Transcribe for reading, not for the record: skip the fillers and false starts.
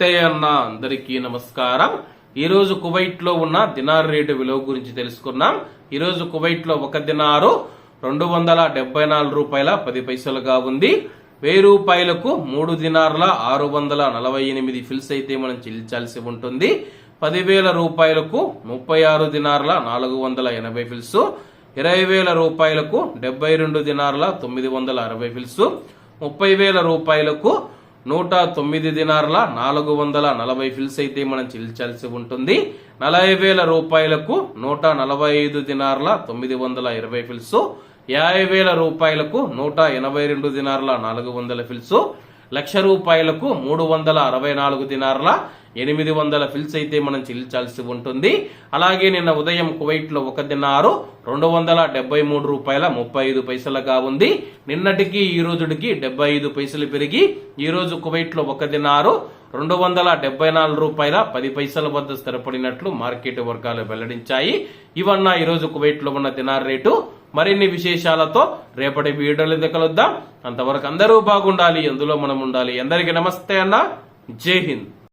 నమస్తే అన్న, అందరికీ నమస్కారం. ఈరోజు కువైట్ లో ఉన్న దినార్ రేటు విలువ గురించి తెలుసుకున్నాం. ఈరోజు కువైట్ లో ఒక దినారు 274 రూపాయల 10 పైసలుగా ఉంది. 1000 రూపాయలకు 3 దినార్ల 648 ఫిల్స్ అయితే మనం చెల్లించాల్సి ఉంటుంది. 10,000 రూపాయలకు 36 దినార్ల 480 ఫిల్స్, 20,000 రూపాయలకు 72 దినార్ల 960 ఫిల్స్, 30,000 రూపాయలకు 109 దినార్ల 440 ఫిల్స్ అయితే మనం చెల్లించాల్సి ఉంటుంది. 40,000 రూపాయలకు 145 దినార్ల 920 ఫిల్స్, 50,000 రూపాయలకు 182 దినార్ల 400 ఫిల్స్, 1,00,000 రూపాయలకు 364 దినార్ల 800 ఫిల్స్ అయితే మనం చెల్లించాల్సి ఉంటుంది. అలాగే నిన్న ఉదయం కువైట్ లో ఒక దినారు 273 రూపాయల 35 పైసలుగా ఉంది. నిన్నటికి ఈ రోజుకి 75 పైసలు పెరిగి ఈ రోజు కువైట్ లో ఒక దినారు 274 రూపాయల 10 పైసల వద్ద స్థిరపడినట్లు మార్కెట్ వర్గాలు వెల్లడించాయి. ఇవన్న ఈ రోజు కువైట్ లో ఉన్న దినార్ రేటు. మరిన్ని విశేషాలతో రేపటి వీడియోలో కలుద్దాం. అంతవరకు అందరూ బాగుండాలి, అందులో మనం ఉండాలి. అందరికీ నమస్తే అన్న, జై హింద్.